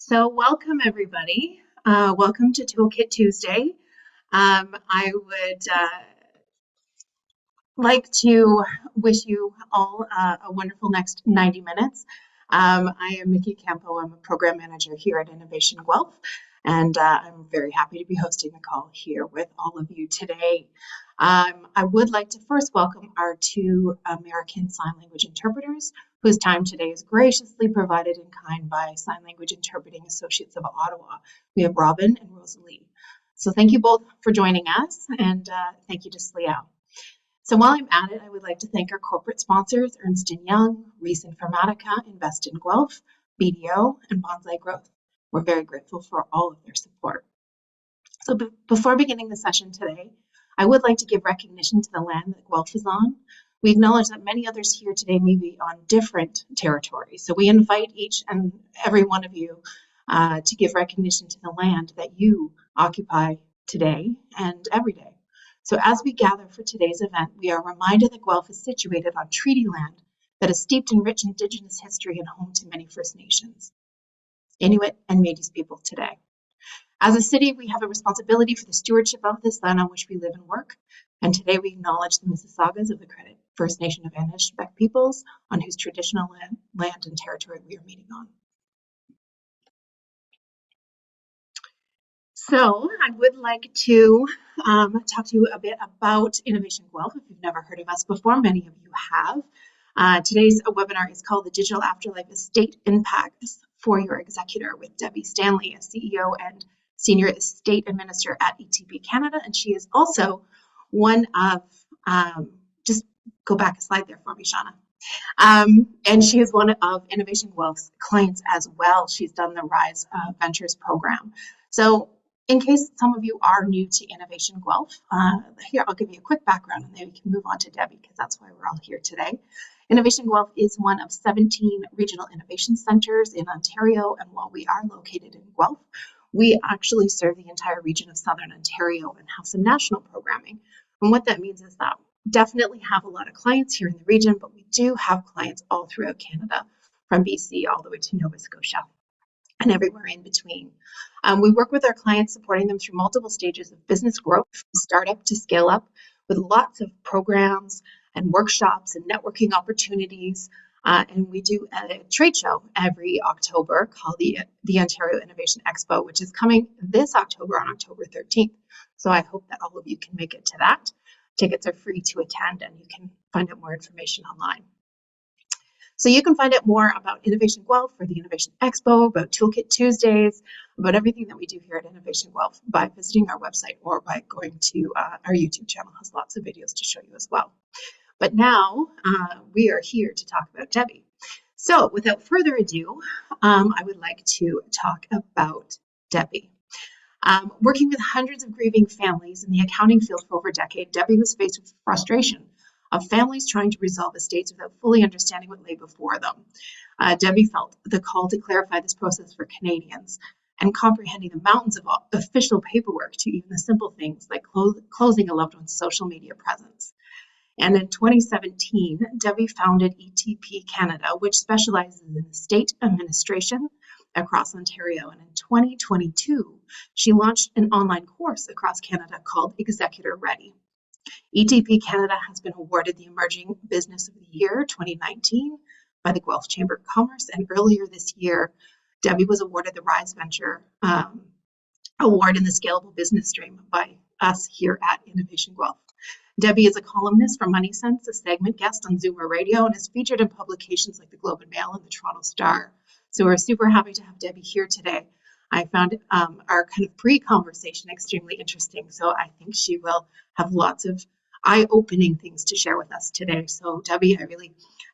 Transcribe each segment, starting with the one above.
So welcome everybody. Welcome to Toolkit Tuesday. I would like to wish you all a wonderful next 90 minutes. I am Mickey Campo. I'm a program manager here at Innovation Guelph, and I'm very happy to be hosting a call here with all of you today. I would like to first welcome our two American Sign Language interpreters, whose time today is graciously provided in kind by Sign Language Interpreting Associates of Ottawa. We have Robin and Rosalie. So thank you both for joining us, and thank you to SLIAO. So while I'm at it, I would like to thank our corporate sponsors, Ernst & Young, Reese Informatica, Invest in Guelph, BDO, and Bonsai Growth. We're very grateful for all of their support. So before beginning the session today, I would like to give recognition to the land that Guelph is on. We acknowledge that many others here today may be on different territories. So we invite each and every one of you to give recognition to the land that you occupy today and every day. So as we gather for today's event, we are reminded that Guelph is situated on treaty land that is steeped in rich Indigenous history and home to many First Nations, Inuit, and Métis people today. As a city, we have a responsibility for the stewardship of this land on which we live and work. And today we acknowledge the Mississaugas of the Credit First Nation of Anishinaabeg peoples on whose traditional land and territory we are meeting on. So I would like to talk to you a bit about Innovation Guelph. If you've never heard of us before, many of you have. Today's webinar is called the Digital Afterlife Estate Impacts for Your Executor with Debbie Stanley, a CEO and Senior Estate Administrator at ETP Canada. And she is also one of, just go back a slide there for me, Shauna. And she is one of Innovation Guelph's clients as well. She's done the Rise Ventures program. So in case some of you are new to Innovation Guelph, here I'll give you a quick background and then we can move on to Debbie because that's why we're all here today. Innovation Guelph is one of 17 regional innovation centers in Ontario, and while we are located in Guelph, we actually serve the entire region of Southern Ontario and have some national programming. And what that means is that we definitely have a lot of clients here in the region, but we do have clients all throughout Canada, from BC all the way to Nova Scotia and everywhere in between. We work with our clients, supporting them through multiple stages of business growth, from startup to scale up, with lots of programs and workshops and networking opportunities. And we do a trade show every October called the Ontario Innovation Expo, which is coming this October on October 13th. So I hope that all of you can make it to that. Tickets are free to attend and you can find out more information online. So you can find out more about Innovation Guelph or the Innovation Expo, about Toolkit Tuesdays, about everything that we do here at Innovation Guelph by visiting our website or by going to our YouTube channel. It has lots of videos to show you as well. But now we are here to talk about Debbie. So without further ado, I would like to talk about Debbie. Working with hundreds of grieving families in the accounting field for over a decade, Debbie was faced with frustration of families trying to resolve estates without fully understanding what lay before them. Debbie felt the call to clarify this process for Canadians and comprehending the mountains of official paperwork to even the simple things like closing a loved one's social media presence. And in 2017, Debbie founded ETP Canada, which specializes in estate administration across Ontario. And in 2022, she launched an online course across Canada called Executor Ready. ETP Canada has been awarded the Emerging Business of the Year 2019 by the Guelph Chamber of Commerce. And earlier this year, Debbie was awarded the Rise Venture Award in the Scalable Business Stream by us here at Innovation Guelph. Debbie is a columnist for Money Sense, a segment guest on Zoomer Radio, and is featured in publications like the Globe and Mail and the Toronto Star. So we're super happy to have Debbie here today. I found our kind of pre-conversation extremely interesting, so I think she will have lots of eye-opening things to share with us today. So Debbie,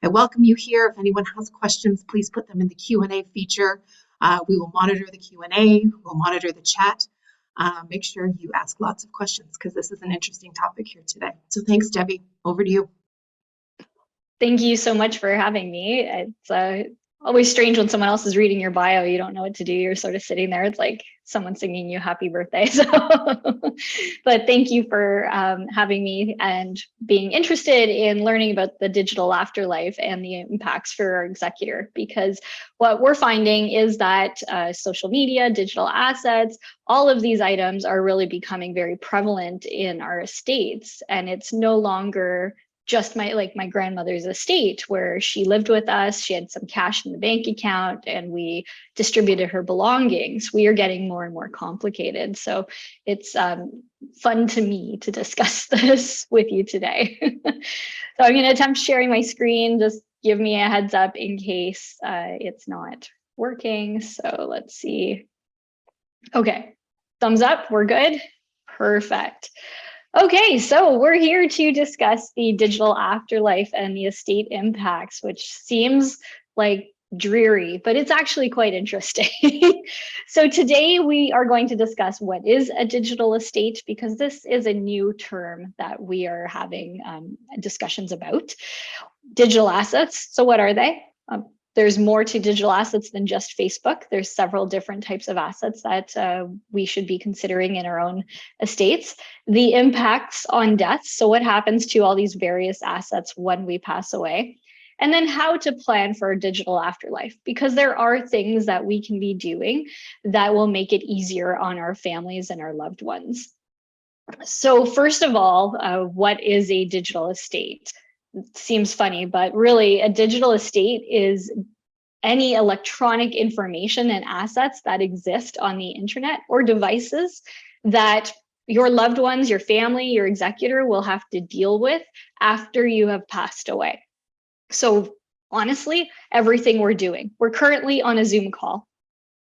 I welcome you here. If anyone has questions, please put them in the Q&A feature. We will monitor the Q&A, we'll monitor the chat. Make sure you ask lots of questions because this is an interesting topic here today. So thanks, Debbie. Over to you. Thank you so much for having me. It's always strange when someone else is reading your bio, you don't know what to do. You're sort of sitting there. It's like someone singing you happy birthday. So, but thank you for having me and being interested in learning about the digital afterlife and the impacts for our executor, because what we're finding is that social media, digital assets, all of these items are really becoming very prevalent in our estates, and it's no longer just my grandmother's estate where she lived with us, she had some cash in the bank account, and we distributed her belongings. We are getting more and more complicated. So it's fun to me to discuss this with you today. So I'm going to attempt sharing my screen. Just give me a heads up in case it's not working. So let's see. Okay, thumbs up, we're good. Perfect. Okay, so we're here to discuss the digital afterlife and the estate impacts, which seems like dreary, but it's actually quite interesting. So today we are going to discuss what is a digital estate, because this is a new term that we are having discussions about. Digital assets, so what are they? There's more to digital assets than just Facebook. There's several different types of assets that we should be considering in our own estates. The impacts on death, so what happens to all these various assets when we pass away, and then how to plan for a digital afterlife, because there are things that we can be doing that will make it easier on our families and our loved ones. So first of all, what is a digital estate? It seems funny, but really a digital estate is any electronic information and assets that exist on the internet or devices that your loved ones, your family, your executor will have to deal with after you have passed away. So honestly, everything we're doing, we're currently on a Zoom call.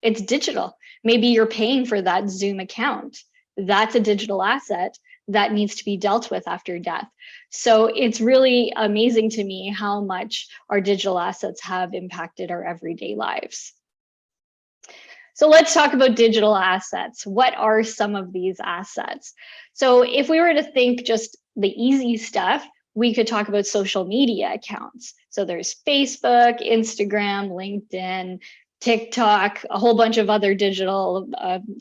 It's digital. Maybe you're paying for that Zoom account. That's a digital asset that needs to be dealt with after death. So it's really amazing to me how much our digital assets have impacted our everyday lives. So let's talk about digital assets. What are some of these assets? So if we were to think just the easy stuff, we could talk about social media accounts. So there's Facebook, Instagram, LinkedIn, TikTok, a whole bunch of other digital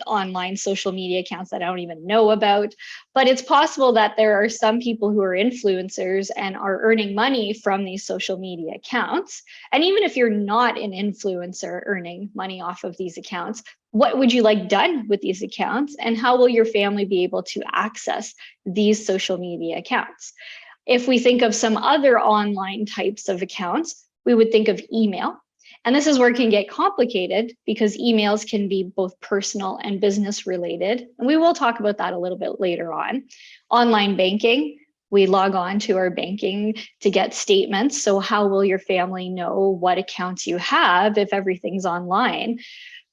online social media accounts that I don't even know about. But it's possible that there are some people who are influencers and are earning money from these social media accounts. And even if you're not an influencer earning money off of these accounts, what would you like done with these accounts? And how will your family be able to access these social media accounts? If we think of some other online types of accounts, we would think of email. And this is where it can get complicated because emails can be both personal and business related. And we will talk about that a little bit later on. Online banking, we log on to our banking to get statements. So how will your family know what accounts you have if everything's online?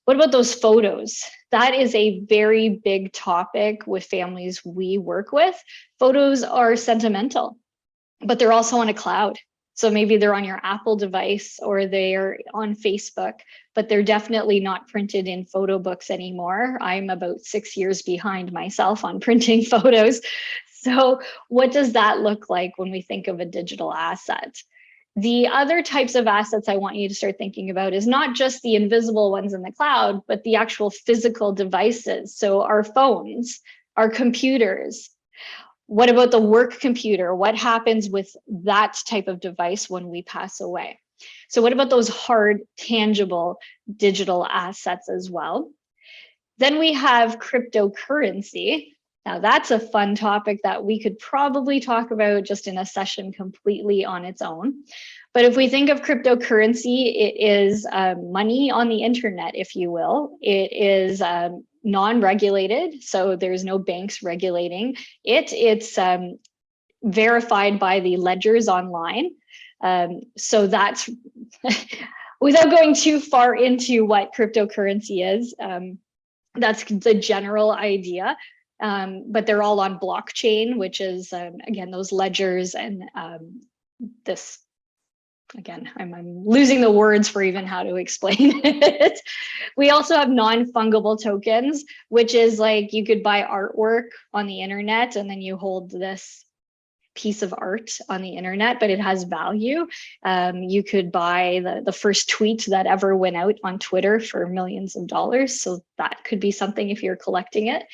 What about those photos? That is a very big topic with families we work with. Photos are sentimental, but they're also on a cloud. So maybe they're on your Apple device or they're on Facebook, but they're definitely not printed in photo books anymore. I'm about 6 years behind myself on printing photos. So what does that look like when we think of a digital asset? The other types of assets I want you to start thinking about is not just the invisible ones in the cloud, but the actual physical devices. So our phones, our computers. What about the work computer? What happens with that type of device when we pass away? So what about those hard, tangible digital assets as well? Then we have cryptocurrency. Now that's a fun topic that we could probably talk about just in a session completely on its own. But if we think of cryptocurrency, it is money on the internet, if you will. It is non-regulated, so there's no banks regulating it. It's verified by the ledgers online. So that's, without going too far into what cryptocurrency is, that's the general idea. But they're all on blockchain, which is, again, those ledgers and this, again, I'm losing the words for even how to explain it. We also have non-fungible tokens, which is like you could buy artwork on the internet and then you hold this piece of art on the internet, but it has value. You could buy the first tweet that ever went out on Twitter for millions of dollars. So that could be something if you're collecting it.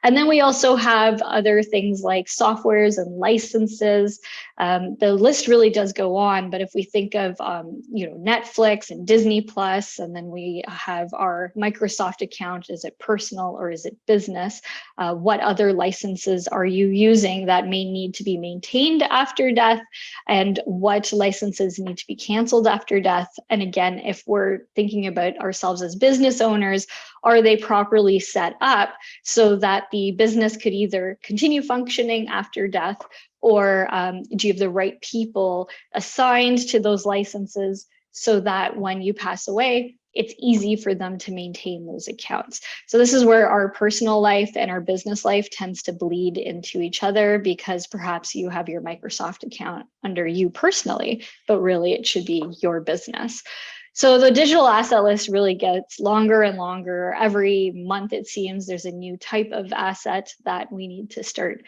And then we also have other things like softwares and licenses. The list really does go on, but if we think of Netflix and Disney Plus, and then we have our Microsoft account, is it personal or is it business? What other licenses are you using that may need to be maintained after death? And what licenses need to be canceled after death? And again, if we're thinking about ourselves as business owners, are they properly set up so that the business could either continue functioning after death, or do you have the right people assigned to those licenses so that when you pass away, it's easy for them to maintain those accounts? So this is where our personal life and our business life tends to bleed into each other, because perhaps you have your Microsoft account under you personally, but really it should be your business. So the digital asset list really gets longer and longer. Every month, it seems, there's a new type of asset that we need to start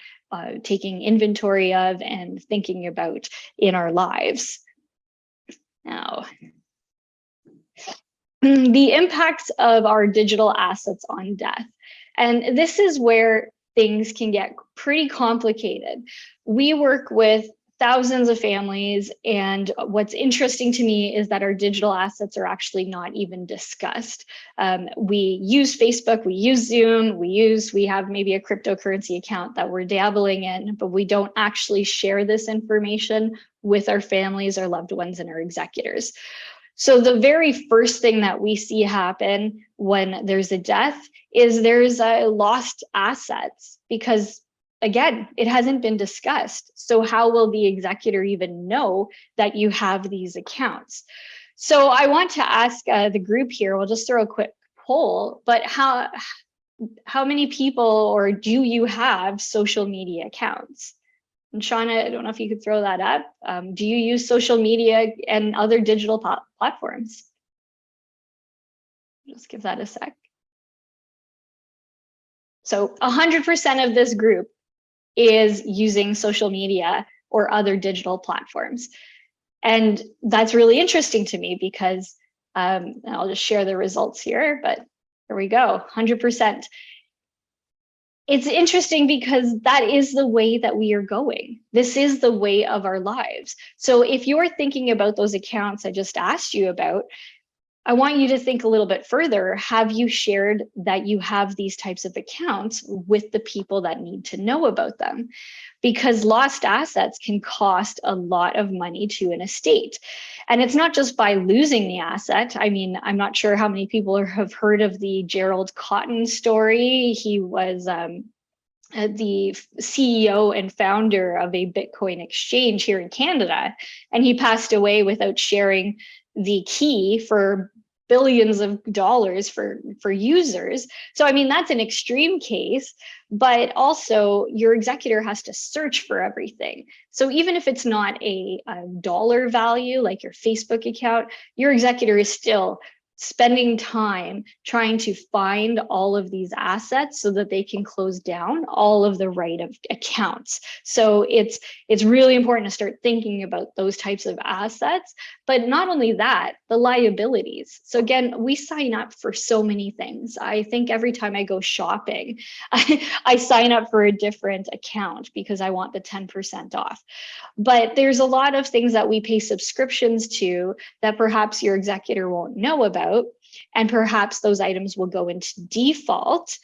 taking inventory of and thinking about in our lives. Now, the impacts of our digital assets on death. And this is where things can get pretty complicated. We work with thousands of families, and what's interesting to me is that our digital assets are actually not even discussed. We use Facebook, we use Zoom, we have maybe a cryptocurrency account that we're dabbling in, but we don't actually share this information with our families, our loved ones, and our executors. So the very first thing that we see happen when there's a death is there's lost assets, because again, it hasn't been discussed. So how will the executor even know that you have these accounts? So I want to ask the group here, we'll just throw a quick poll, but how many people, or do you have social media accounts? And Shauna, I don't know if you could throw that up. Do you use social media and other digital platforms? Just give that a sec. So 100% of this group is using social media or other digital platforms. And that's really interesting to me, because I'll just share the results here, but here we go, 100%. It's interesting because that is the way that we are going. This is the way of our lives. So if you're thinking about those accounts I just asked you about, I want you to think a little bit further. Have you shared that you have these types of accounts with the people that need to know about them? Because lost assets can cost a lot of money to an estate. And it's not just by losing the asset. I mean, I'm not sure how many people have heard of the Gerald Cotton story. He was the CEO and founder of a Bitcoin exchange here in Canada, and he passed away without sharing the key for billions of dollars for users. So I mean, that's an extreme case, but also your executor has to search for everything. So even if it's not a dollar value like your Facebook account, your executor is still spending time trying to find all of these assets so that they can close down all of the right of accounts. So it's really important to start thinking about those types of assets, but not only that, the liabilities. So again, we sign up for so many things. I think every time I go shopping, I sign up for a different account because I want the 10% off. But there's a lot of things that we pay subscriptions to that perhaps your executor won't know about. And perhaps those items will go into default,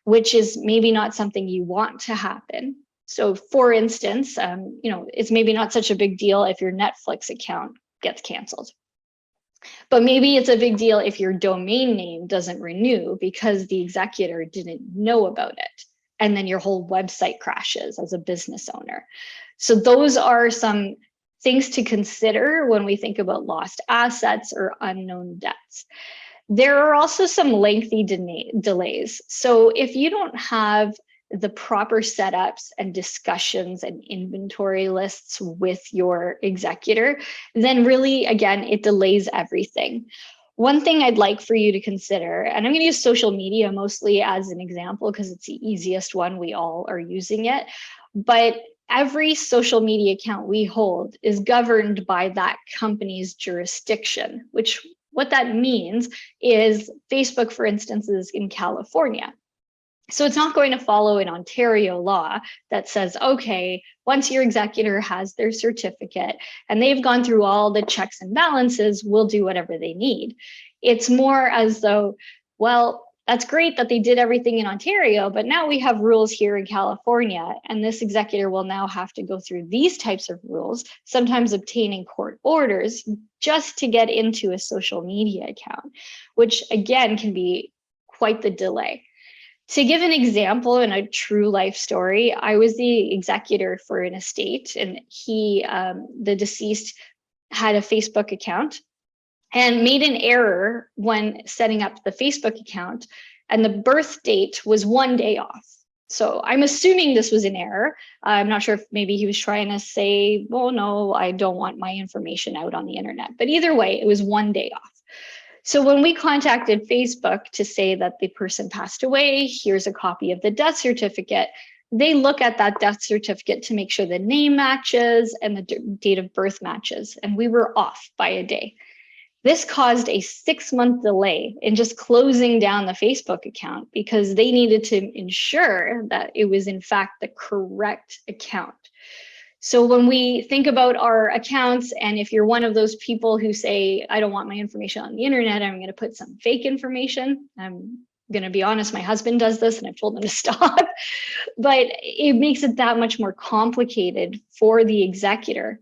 which is maybe not something you want to happen. So for instance, it's maybe not such a big deal if your Netflix account gets canceled. But maybe it's a big deal if your domain name doesn't renew because the executor didn't know about it. And then your whole website crashes as a business owner. So those are some things to consider when we think about lost assets or unknown debts. There are also some lengthy delays. So if you don't have the proper setups and discussions and inventory lists with your executor, then really, again, it delays everything. One thing I'd like for you to consider, and I'm going to use social media mostly as an example because it's the easiest one, we all are using it, but every social media account we hold is governed by that company's jurisdiction, which what that means is Facebook, for instance, is in California. So it's not going to follow an Ontario law that says, okay, once your executor has their certificate and they've gone through all the checks and balances, we'll do whatever they need. It's more as though, well, that's great that they did everything in Ontario, but now we have rules here in California, and this executor will now have to go through these types of rules, sometimes obtaining court orders just to get into a social media account, which again can be quite the delay. To give an example in a true life story, I was the executor for an estate, and the deceased had a Facebook account and made an error when setting up the Facebook account, and the birth date was one day off. So I'm assuming this was an error. I'm not sure if maybe he was trying to say, well, no, I don't want my information out on the internet. But either way, it was one day off. So when we contacted Facebook to say that the person passed away, here's a copy of the death certificate, they look at that death certificate to make sure the name matches and the date of birth matches, and we were off by a day. This caused a 6-month delay in just closing down the Facebook account because they needed to ensure that it was in fact the correct account. So when we think about our accounts, and if you're one of those people who say, I don't want my information on the internet, I'm going to put some fake information. I'm going to be honest, my husband does this and I've told him to stop, but it makes it that much more complicated for the executor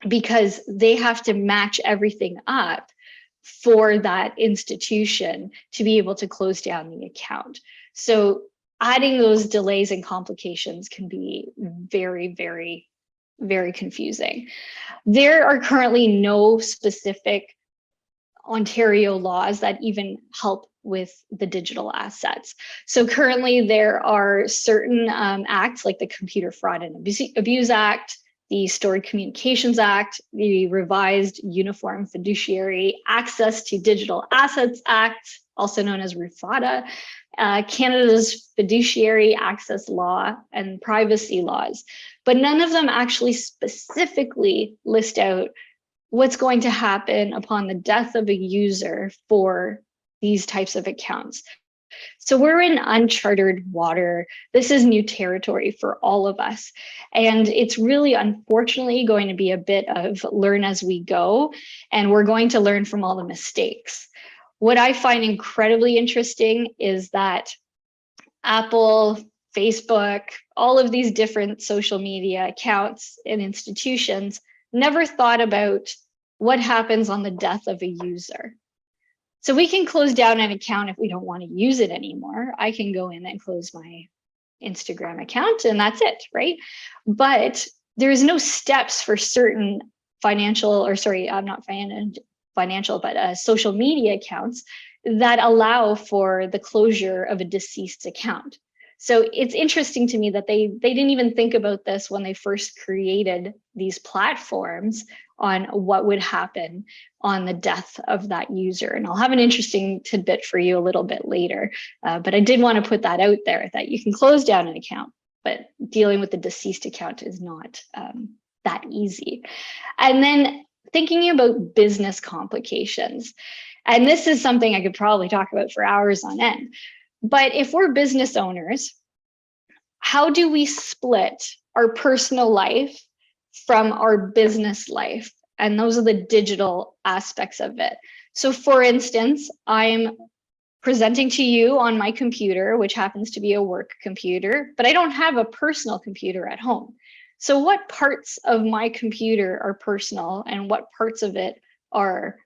because they have to match everything up for that institution to be able to close down the account. So adding those delays and complications can be very, very, very confusing. There are currently no specific Ontario laws that even help with the digital assets. So currently there are certain acts like the Computer Fraud and Abuse Act, the Stored Communications Act, the revised Uniform Fiduciary Access to Digital Assets Act, also known as RUFADA, Canada's Fiduciary Access Law, and privacy laws. But none of them actually specifically list out what's going to happen upon the death of a user for these types of accounts. So we're in uncharted water. This is new territory for all of us. And it's really, unfortunately, going to be a bit of learn as we go. And we're going to learn from all the mistakes. What I find incredibly interesting is that Apple, Facebook, all of these different social media accounts and institutions never thought about what happens on the death of a user. So we can close down an account if we don't want to use it anymore. I can go in and close my Instagram account and that's it, right? But there's no steps for certain financial, or sorry, not financial, but social media accounts that allow for the closure of a deceased account. So it's interesting to me that they didn't even think about this when they first created these platforms on what would happen on the death of that user. And I'll have an interesting tidbit for you a little bit later, but I did want to put that out there that you can close down an account, but dealing with the deceased account is not that easy. And then thinking about business complications. And this is something I could probably talk about for hours on end. But if we're business owners, how do we split our personal life from our business life? And those are the digital aspects of it. So for instance, I'm presenting to you on my computer, which happens to be a work computer, but I don't have a personal computer at home. So what parts of my computer are personal and what parts of it are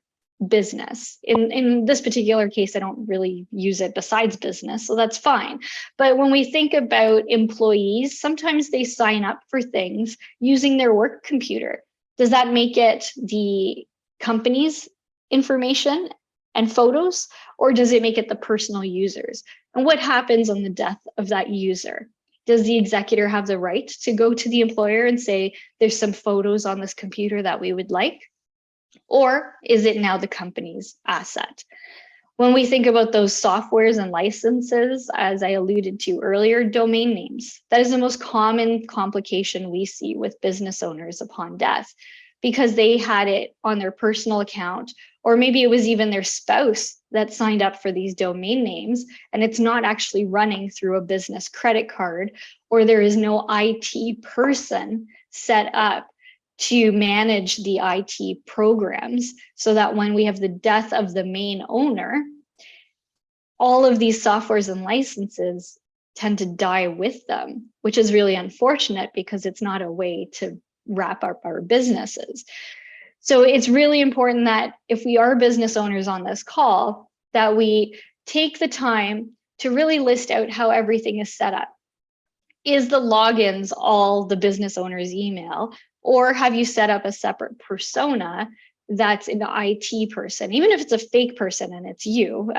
business? In this particular case, I don't really use it besides business, so that's fine. But when we think about employees, sometimes they sign up for things using their work computer. Does that make it the company's information and photos, or does it make it the personal users? And what happens on the death of that user? Does the executor have the right to go to the employer and say, there's some photos on this computer that we would like? Or is it now the company's asset? When we think about those softwares and licenses, as I alluded to earlier, domain names, that is the most common complication we see with business owners upon death, because they had it on their personal account, or maybe it was even their spouse that signed up for these domain names, and it's not actually running through a business credit card, or there is no IT person set up to manage the IT programs, so that when we have the death of the main owner, all of these softwares and licenses tend to die with them, which is really unfortunate because it's not a way to wrap up our businesses. So it's really important that if we are business owners on this call, that we take the time to really list out how everything is set up. Is the logins all the business owner's email, or have you set up a separate persona that's an IT person? Even if it's a fake person and it's you,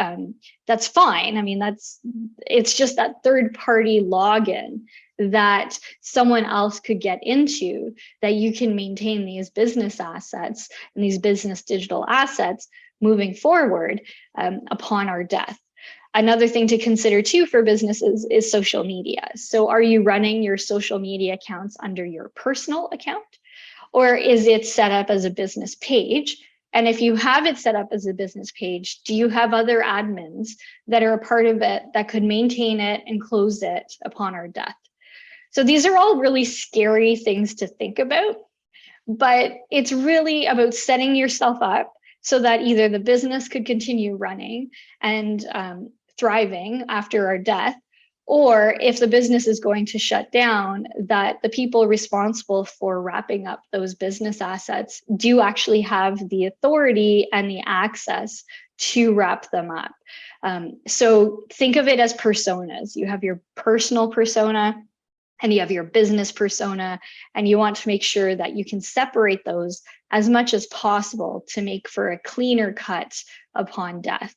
that's fine. I mean, it's just that third party login that someone else could get into, that you can maintain these business assets and these business digital assets moving forward upon our death. Another thing to consider too for businesses is social media. So are you running your social media accounts under your personal account, or is it set up as a business page? And if you have it set up as a business page, do you have other admins that are a part of it that could maintain it and close it upon our death? So these are all really scary things to think about, but it's really about setting yourself up so that either the business could continue running and thriving after our death, or if the business is going to shut down, that the people responsible for wrapping up those business assets do actually have the authority and the access to wrap them up. So think of it as personas. You have your personal persona and you have your business persona, and you want to make sure that you can separate those as much as possible to make for a cleaner cut upon death.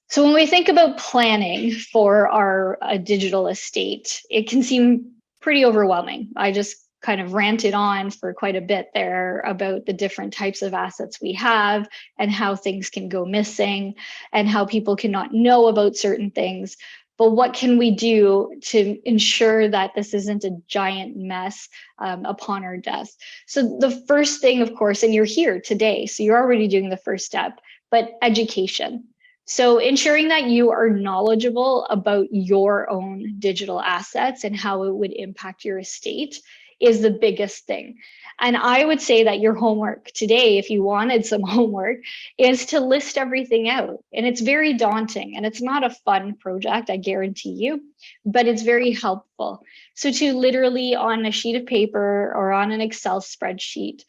So when we think about planning for our digital estate, it can seem pretty overwhelming. I just kind of ranted on for quite a bit there about the different types of assets we have and how things can go missing and how people cannot know about certain things. But what can we do to ensure that this isn't a giant mess upon our death? So the first thing, of course, and you're here today, so you're already doing the first step, but education. So ensuring that you are knowledgeable about your own digital assets and how it would impact your estate is the biggest thing. And I would say that your homework today, if you wanted some homework, is to list everything out. And it's very daunting and it's not a fun project, I guarantee you, but it's very helpful. So to literally on a sheet of paper or on an Excel spreadsheet,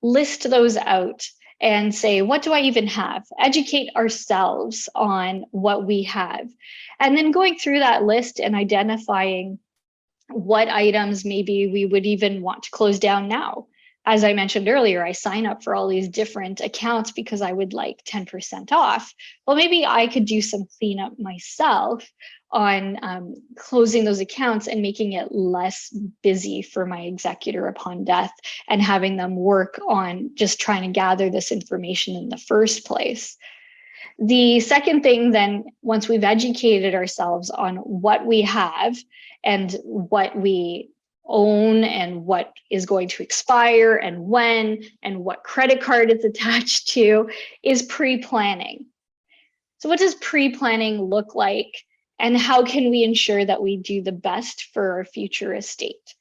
list those out and say, what do I even have? Educate ourselves on what we have. And then going through that list and identifying what items maybe we would even want to close down now. As I mentioned earlier, I sign up for all these different accounts because I would like 10% off. Well, maybe I could do some cleanup myself on closing those accounts and making it less busy for my executor upon death and having them work on just trying to gather this information in the first place. The second thing then, once we've educated ourselves on what we have and what we own and what is going to expire and when and what credit card it's attached to, is pre-planning. So what does pre-planning look like, and how can we ensure that we do the best for our future estate?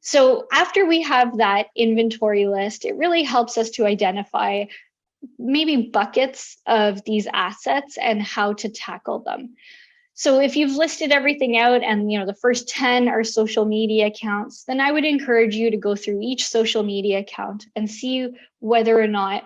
So after we have that inventory list, it really helps us to identify maybe buckets of these assets and how to tackle them. So if you've listed everything out and the first 10 are social media accounts, then I would encourage you to go through each social media account and see whether or not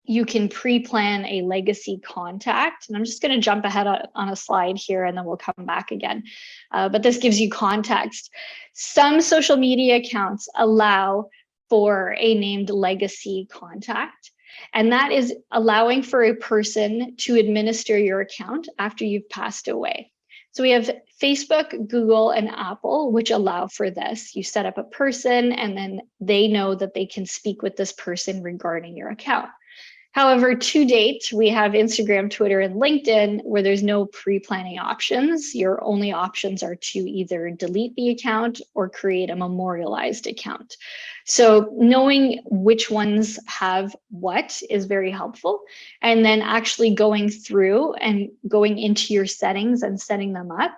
you can pre-plan a legacy contact. And I'm just going to jump ahead on a slide here and then we'll come back again. But this gives you context. Some social media accounts allow for a named legacy contact. And that is allowing for a person to administer your account after you've passed away. So we have Facebook, Google, and Apple, which allow for this. You set up a person and then they know that they can speak with this person regarding your account. However, to date, we have Instagram, Twitter, and LinkedIn where there's no pre-planning options. Your only options are to either delete the account or create a memorialized account. So knowing which ones have what is very helpful. And then actually going through and going into your settings and setting them up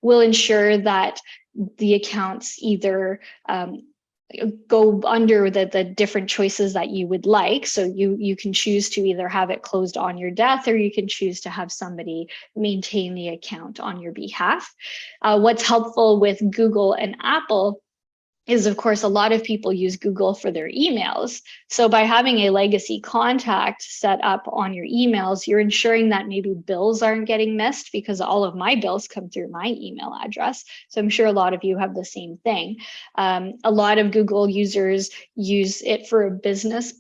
will ensure that the accounts either go under the different choices that you would like. So you can choose to either have it closed on your death, or you can choose to have somebody maintain the account on your behalf. What's helpful with Google and Apple is, of course, a lot of people use Google for their emails. So by having a legacy contact set up on your emails, you're ensuring that maybe bills aren't getting missed, because all of my bills come through my email address. So I'm sure a lot of you have the same thing. A lot of Google users use it for a business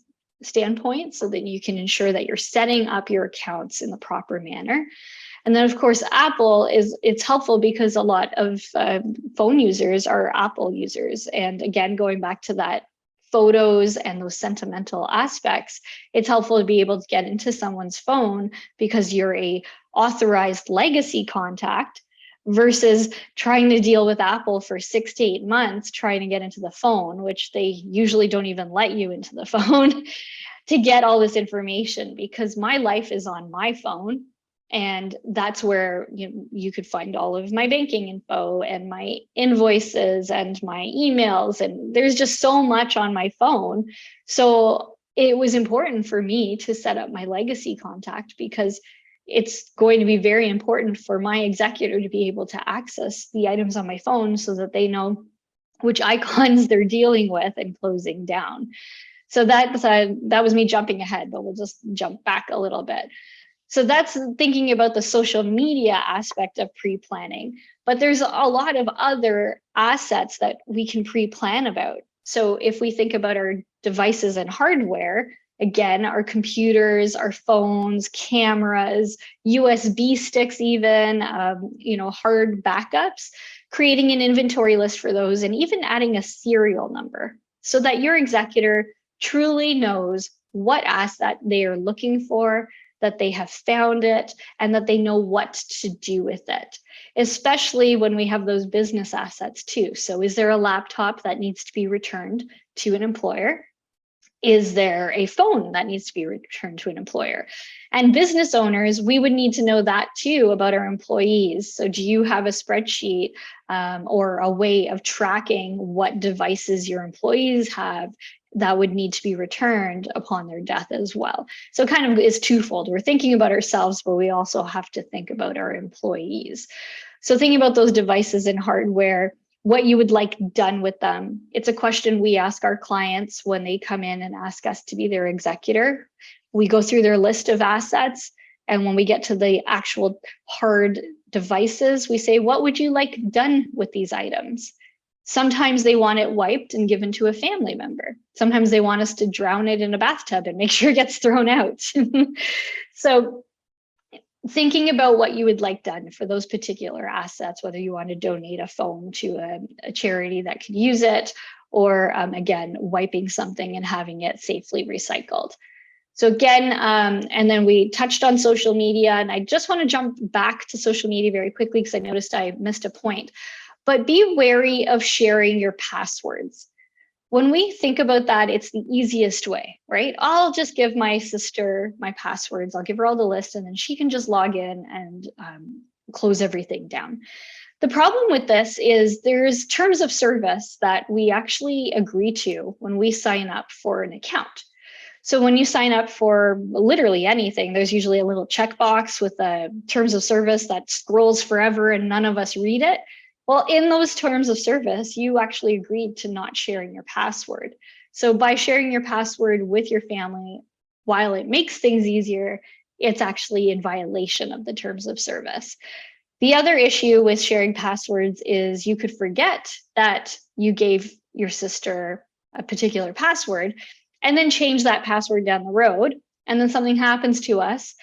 standpoint so that you can ensure that you're setting up your accounts in the proper manner. And then, of course, Apple it's helpful because a lot of phone users are Apple users. And again, going back to that photos and those sentimental aspects, it's helpful to be able to get into someone's phone because you're a authorized legacy contact, versus trying to deal with Apple for 6 to 8 months trying to get into the phone, which they usually don't even let you into the phone to get all this information, because my life is on my phone. And that's where you could find all of my banking info and my invoices and my emails. And there's just so much on my phone. So it was important for me to set up my legacy contact, because it's going to be very important for my executor to be able to access the items on my phone so that they know which icons they're dealing with and closing down. So that was me jumping ahead, but we'll just jump back a little bit. So that's thinking about the social media aspect of pre-planning, but there's a lot of other assets that we can pre-plan about. So if we think about our devices and hardware, again, our computers, our phones, cameras, USB sticks, even, hard backups, creating an inventory list for those, and even adding a serial number so that your executor truly knows what asset they are looking for, that they have found it, and that they know what to do with it, especially when we have those business assets too. So is there a laptop that needs to be returned to an employer? Is there a phone that needs to be returned to an employer? And business owners, we would need to know that too about our employees. So do you have a spreadsheet or a way of tracking what devices your employees have that would need to be returned upon their death as well? So kind of is twofold. We're thinking about ourselves, but we also have to think about our employees. So thinking about those devices and hardware, what you would like done with them. It's a question we ask our clients when they come in and ask us to be their executor. We go through their list of assets, and when we get to the actual hard devices, we say, what would you like done with these items? Sometimes they want it wiped and given to a family member. Sometimes they want us to drown it in a bathtub and make sure it gets thrown out. So thinking about what you would like done for those particular assets, whether you want to donate a phone to a charity that could use it, or again, wiping something and having it safely recycled. So again, and then we touched on social media, and I just want to jump back to social media very quickly because I noticed I missed a point. But be wary of sharing your passwords. When we think about that, it's the easiest way, right? I'll just give my sister my passwords. I'll give her all the list, and then she can just log in and close everything down. The problem with this is there's terms of service that we actually agree to when we sign up for an account. So when you sign up for literally anything, there's usually a little checkbox with a terms of service that scrolls forever and none of us read it. Well, in those terms of service, you actually agreed to not sharing your password. So by sharing your password with your family, while it makes things easier, it's actually in violation of the terms of service. The other issue with sharing passwords is you could forget that you gave your sister a particular password and then change that password down the road. And then something happens to us,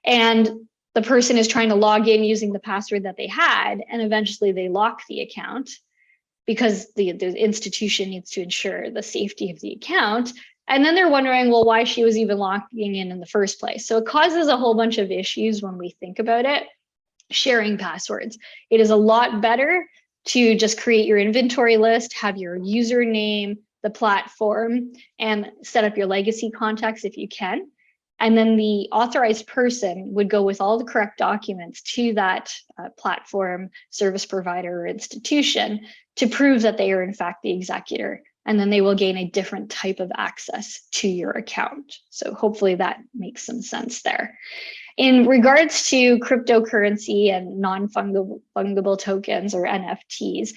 and the person is trying to log in using the password that they had, and eventually they lock the account because the institution needs to ensure the safety of the account. And then they're wondering, well, why she was even logging in the first place. So it causes a whole bunch of issues when we think about it. Sharing passwords. It is a lot better to just create your inventory list, have your username, the platform, and set up your legacy contacts if you can. And then the authorized person would go with all the correct documents to that platform, service provider, or institution to prove that they are in fact the executor. And then they will gain a different type of access to your account. So hopefully that makes some sense there. In regards to cryptocurrency and non-fungible tokens, or NFTs,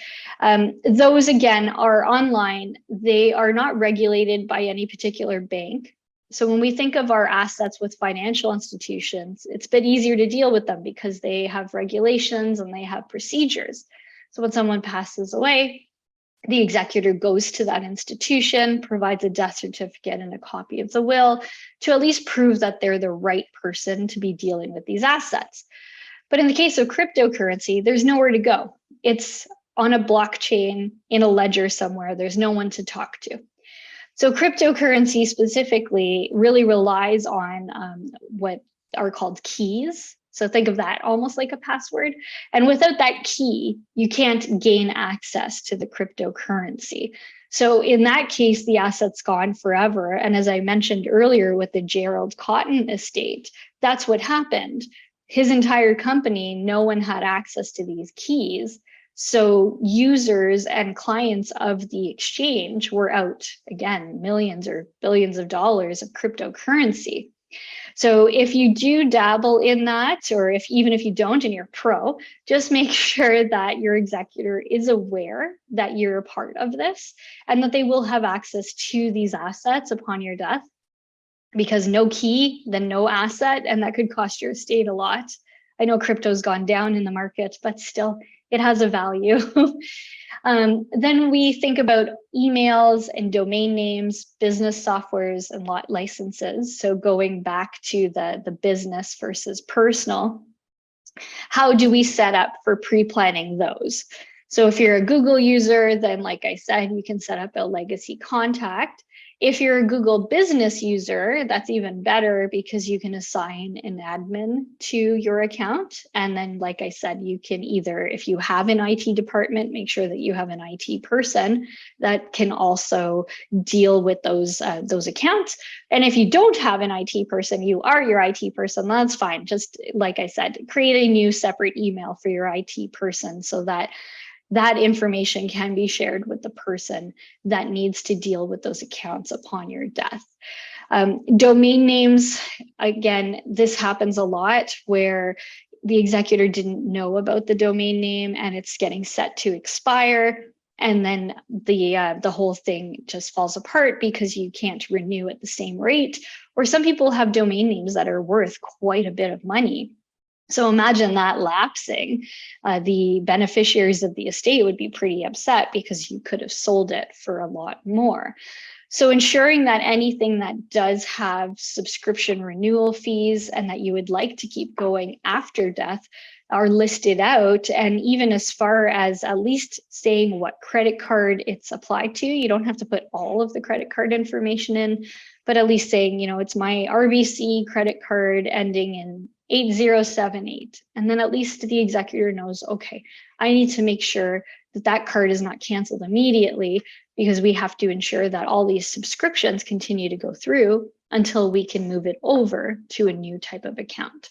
those again are online. They are not regulated by any particular bank. So when we think of our assets with financial institutions, it's a bit easier to deal with them because they have regulations and they have procedures. So when someone passes away, the executor goes to that institution, provides a death certificate and a copy of the will to at least prove that they're the right person to be dealing with these assets. But in the case of cryptocurrency, there's nowhere to go. It's on a blockchain in a ledger somewhere. There's no one to talk to. So cryptocurrency specifically really relies on what are called keys. So think of that almost like a password. And without that key, you can't gain access to the cryptocurrency. So in that case, the asset's gone forever. And as I mentioned earlier with the Gerald Cotton estate, that's what happened. His entire company, no one had access to these keys. So users and clients of the exchange were out, again, millions or billions of dollars of cryptocurrency. So if you do dabble in that, or even if you don't and you're pro, just make sure that your executor is aware that you're a part of this and that they will have access to these assets upon your death. Because no key, then no asset, and that could cost your estate a lot. I know crypto's gone down in the market, but still, it has a value. Then we think about emails and domain names, business softwares, and lot licenses. So going back to the business versus personal, how do we set up for pre-planning those? So if you're a Google user, then like I said, you can set up a legacy contact. If you're a Google business user, that's even better because you can assign an admin to your account. And then, like I said, you can either, if you have an IT department, make sure that you have an IT person that can also deal with those accounts. And if you don't have an IT person, you are your IT person, that's fine. Just like I said, create a new separate email for your IT person so that that information can be shared with the person that needs to deal with those accounts upon your death. Domain names, again, this happens a lot where the executor didn't know about the domain name and it's getting set to expire. And then the whole thing just falls apart because you can't renew at the same rate. Or some people have domain names that are worth quite a bit of money. So imagine that lapsing. The beneficiaries of the estate would be pretty upset because you could have sold it for a lot more. So ensuring that anything that does have subscription renewal fees and that you would like to keep going after death are listed out, and even as far as at least saying what credit card it's applied to. You don't have to put all of the credit card information in, but at least saying, it's my RBC credit card ending in 8078. And then at least the executor knows, okay, I need to make sure that that card is not canceled immediately because we have to ensure that all these subscriptions continue to go through until we can move it over to a new type of account.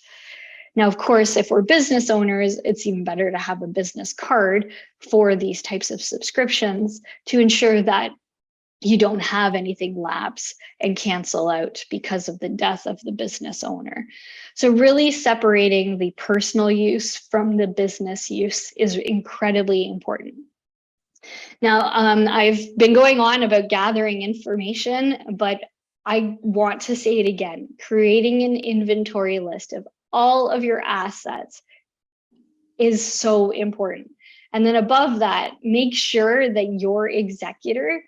Now, of course, if we're business owners, it's even better to have a business card for these types of subscriptions to ensure that you don't have anything lapse and cancel out because of the death of the business owner. So really separating the personal use from the business use is incredibly important. Now, I've been going on about gathering information, but I want to say it again, creating an inventory list of all of your assets is so important. And then above that, make sure that your executor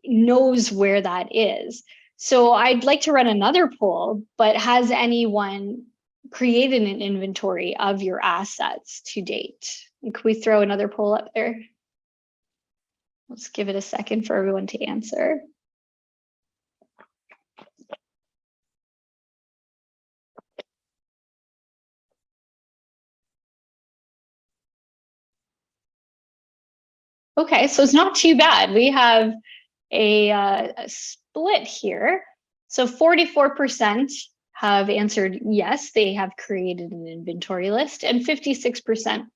knows where that is. So I'd like to run another poll, but has anyone created an inventory of your assets to date? And can we throw another poll up there? Let's give it a second for everyone to answer. Okay, so it's not too bad. We have a split here. So 44% have answered yes, they have created an inventory list, and 56%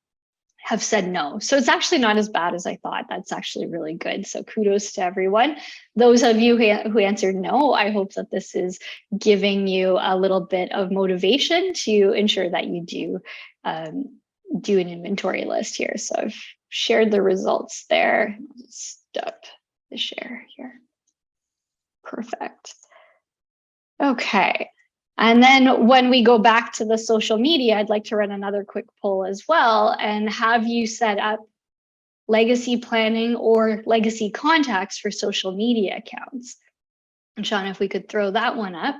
have said no. So it's actually not as bad as I thought. That's actually really good. So kudos to everyone. Those of you who answered no, I hope that this is giving you a little bit of motivation to ensure that you do do an inventory list here. So I've shared the results there. Stop the share here. Perfect. Okay. And then when we go back to the social media, I'd like to run another quick poll as well and have you set up legacy planning or legacy contacts for social media accounts. And Sean, if we could throw that one up.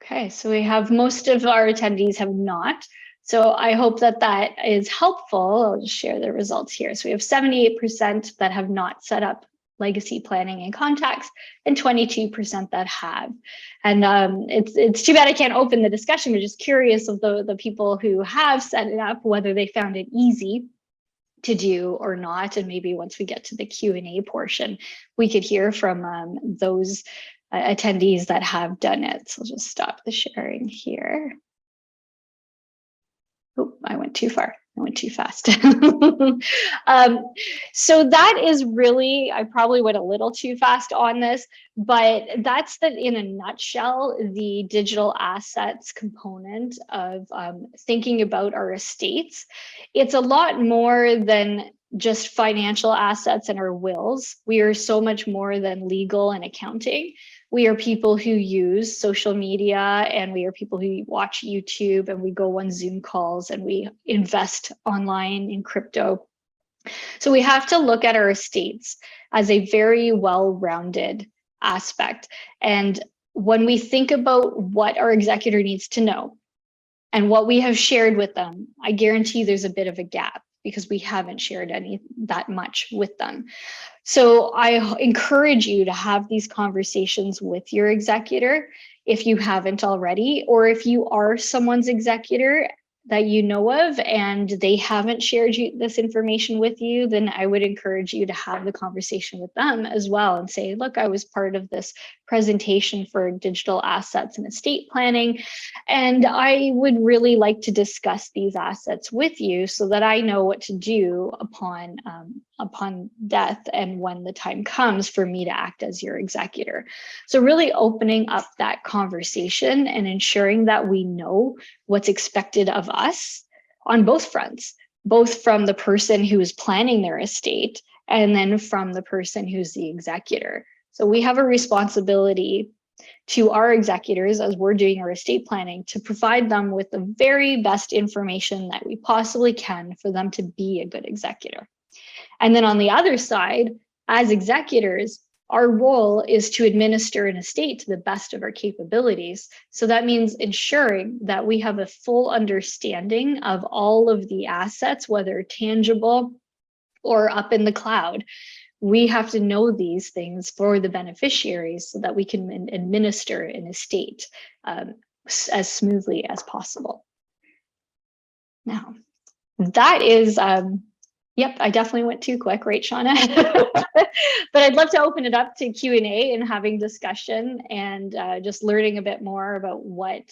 Okay, so we have most of our attendees have not. So I hope that that is helpful. I'll just share the results here. So we have 78% that have not set up legacy planning and contacts, and 22% that have. And it's too bad I can't open the discussion. We're just curious of the people who have set it up, whether they found it easy to do or not. And maybe once we get to the Q&A portion, we could hear from those attendees that have done it. So I'll just stop the sharing here. Oh, I went too far. I went too fast. So that is really, I probably went a little too fast on this, but that's in a nutshell, the digital assets component of thinking about our estates. It's a lot more than just financial assets and our wills. We are so much more than legal and accounting. We are people who use social media, and we are people who watch YouTube, and we go on Zoom calls, and we invest online in crypto. So we have to look at our estates as a very well-rounded aspect. And when we think about what our executor needs to know and what we have shared with them, I guarantee there's a bit of a gap because we haven't shared that much with them. So I encourage you to have these conversations with your executor if you haven't already, or if you are someone's executor that you know of and they haven't shared this information with you, then I would encourage you to have the conversation with them as well and say, look, I was part of this presentation for digital assets and estate planning, and I would really like to discuss these assets with you so that I know what to do upon death and when the time comes for me to act as your executor. So really opening up that conversation and ensuring that we know what's expected of us on both fronts, both from the person who is planning their estate and then from the person who's the executor. So we have a responsibility to our executors as we're doing our estate planning to provide them with the very best information that we possibly can for them to be a good executor. And then on the other side, as executors, our role is to administer an estate to the best of our capabilities. So that means ensuring that we have a full understanding of all of the assets, whether tangible or up in the cloud. We have to know these things for the beneficiaries so that we can administer an estate as smoothly as possible. Now, that is, yep, I definitely went too quick, right, Shauna? But I'd love to open it up to Q&A and having discussion and just learning a bit more about what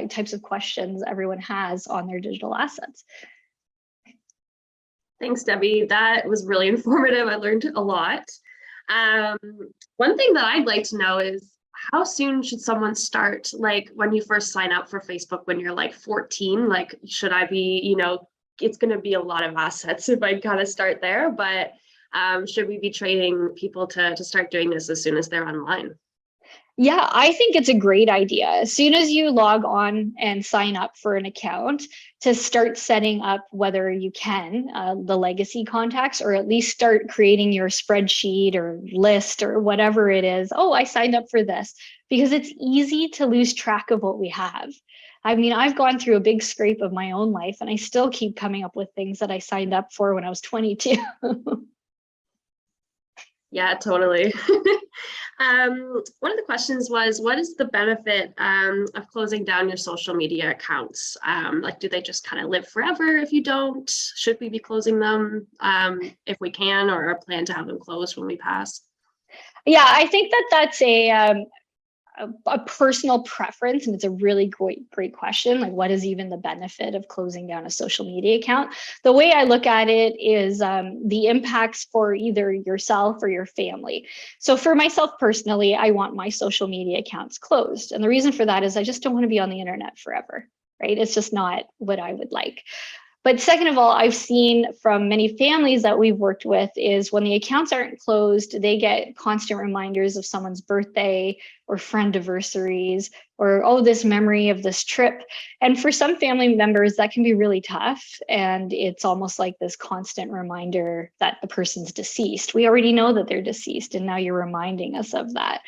types of questions everyone has on their digital assets. Thanks, Debbie. That was really informative. I learned a lot. One thing that I'd like to know is how soon should someone start? Like when you first sign up for Facebook when you're like 14, like should I be, you know, it's going to be a lot of assets if I kind of start there, but should we be training people to start doing this as soon as they're online? Yeah, I think it's a great idea. As soon as you log on and sign up for an account, to start setting up, whether you can, the legacy contacts, or at least start creating your spreadsheet or list or whatever it is. Oh, I signed up for this, because it's easy to lose track of what we have. I mean, I've gone through a big scrape of my own life and I still keep coming up with things that I signed up for when I was 22. Yeah, totally. One of the questions was, what is the benefit of closing down your social media accounts? Like, do they just kind of live forever if you don't? Should we be closing them if we can, or plan to have them closed when we pass? Yeah, I think that that's a personal preference, and it's a really great question. Like, what is even the benefit of closing down a social media account? The way I look at it is the impacts for either yourself or your family. So for myself personally, I want my social media accounts closed, and the reason for that is I just don't want to be on the internet forever, right? It's just not what I would like. But second of all, I've seen from many families that we've worked with is when the accounts aren't closed, they get constant reminders of someone's birthday or friend anniversaries or, oh, this memory of this trip. And for some family members, that can be really tough. And it's almost like this constant reminder that the person's deceased. We already know that they're deceased, and now you're reminding us of that.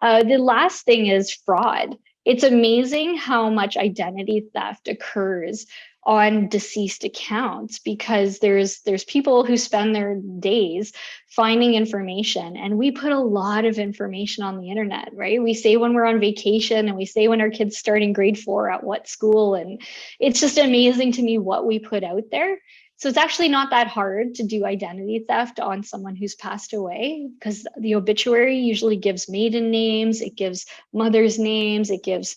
The last thing is fraud. It's amazing how much identity theft occurs on deceased accounts, because there's people who spend their days finding information, and we put a lot of information on the internet, right? We say when we're on vacation, and we say when our kids starting grade 4 at what school, and it's just amazing to me what we put out there. So it's actually not that hard to do identity theft on someone who's passed away, because the obituary usually gives maiden names, it gives mother's names, it gives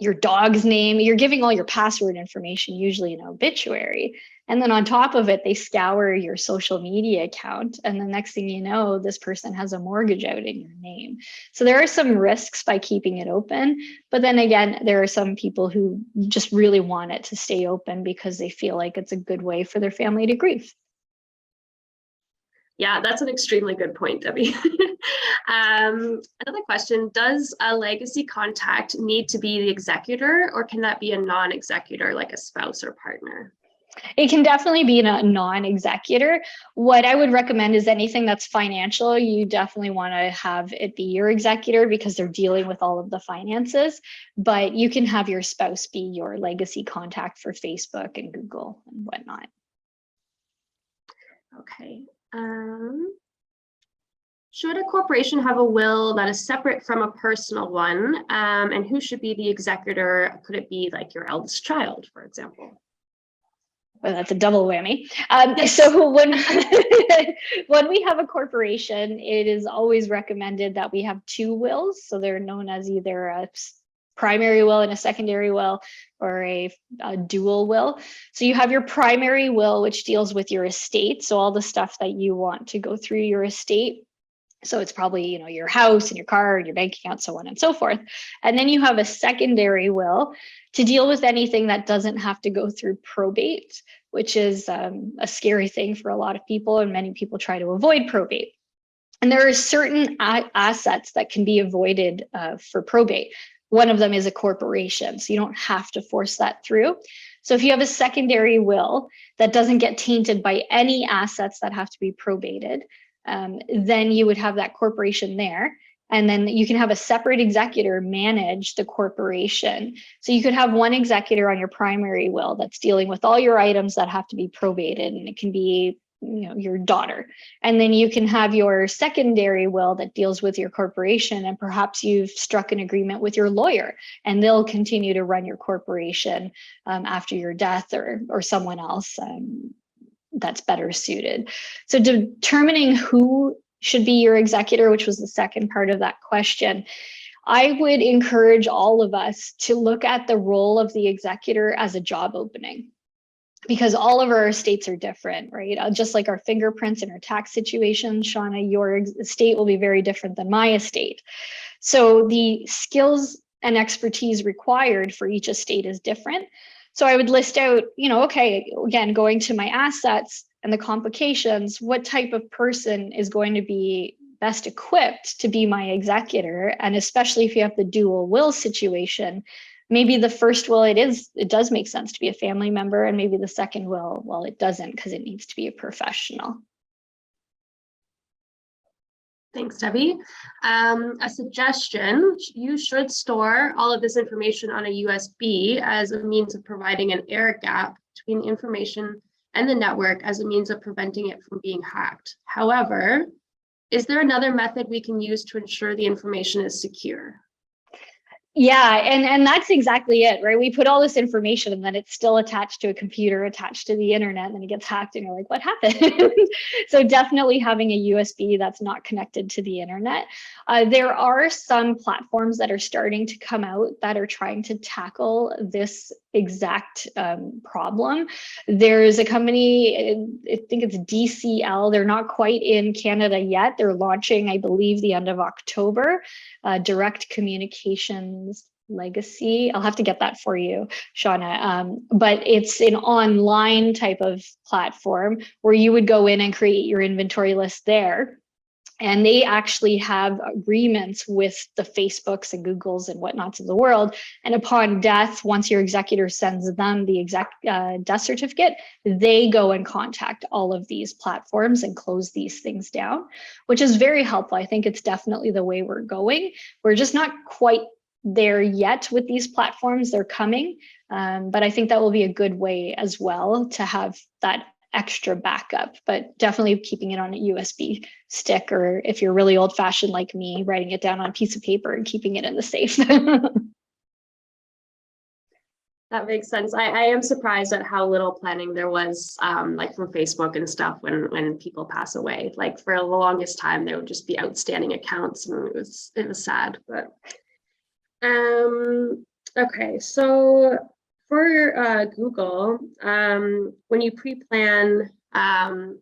your dog's name. You're giving all your password information, usually in an obituary. And then on top of it, they scour your social media account. And the next thing you know, this person has a mortgage out in your name. So there are some risks by keeping it open. But then again, there are some people who just really want it to stay open because they feel like it's a good way for their family to grieve. Yeah, that's an extremely good point, Debbie. Another question, does a legacy contact need to be the executor, or can that be a non-executor, like a spouse or partner? It can definitely be a non-executor. What I would recommend is anything that's financial, you definitely want to have it be your executor because they're dealing with all of the finances, but you can have your spouse be your legacy contact for Facebook and Google and whatnot. Okay. Should a corporation have a will that is separate from a personal one? And who should be the executor? Could it be like your eldest child, for example? Well, that's a double whammy. Yes. So when when we have a corporation, it is always recommended that we have 2 wills. So they're known as either a primary will and a secondary will, or a dual will. So you have your primary will, which deals with your estate. So all the stuff that you want to go through your estate. So it's probably, your house and your car and your bank account, so on and so forth. And then you have a secondary will to deal with anything that doesn't have to go through probate, which is a scary thing for a lot of people, and many people try to avoid probate. And there are certain assets that can be avoided for probate. One of them is a corporation, so you don't have to force that through. So if you have a secondary will that doesn't get tainted by any assets that have to be probated, then you would have that corporation there. And then you can have a separate executor manage the corporation. So you could have one executor on your primary will that's dealing with all your items that have to be probated, and it can be your daughter. And then you can have your secondary will that deals with your corporation, and perhaps you've struck an agreement with your lawyer and they'll continue to run your corporation after your death, or someone else that's better suited. So determining who should be your executor, which was the second part of that question, I would encourage all of us to look at the role of the executor as a job opening, because all of our estates are different, right? Just like our fingerprints and our tax situation, Shauna, your estate will be very different than my estate. So the skills and expertise required for each estate is different. So I would list out, okay, again, going to my assets and the complications, what type of person is going to be best equipped to be my executor? And especially if you have the dual will situation, maybe the first will, it does make sense to be a family member, and maybe the second will, well, it doesn't, because it needs to be a professional. Thanks, Debbie. A suggestion, you should store all of this information on a USB as a means of providing an air gap between the information and the network, as a means of preventing it from being hacked. However, Is there another method we can use to ensure the information is secure? Yeah, and that's exactly it, right? We put all this information and then it's still attached to a computer, attached to the internet, and then it gets hacked and you're like, what happened? So definitely having a USB that's not connected to the internet. There are some platforms that are starting to come out that are trying to tackle this exact problem. There's a company, I think it's DCL, they're not quite in Canada yet. They're launching, I believe, the end of October. Direct Communications Legacy. I'll have to get that for you, Shauna. But it's an online type of platform where you would go in and create your inventory list there. And they actually have agreements with the Facebooks and Googles and whatnots of the world. And upon death, once your executor sends them the death certificate, they go and contact all of these platforms and close these things down, which is very helpful. I think it's definitely the way we're going. We're just not quite there yet with these platforms. They're coming, but I think that will be a good way as well to have that extra backup, but definitely keeping it on a USB stick, or if you're really old fashioned like me, writing it down on a piece of paper and keeping it in the safe. That makes sense. I am surprised at how little planning there was, like from Facebook and stuff when people pass away. Like for the longest time, there would just be outstanding accounts, and it was sad. But okay, so for Google, when you pre-plan,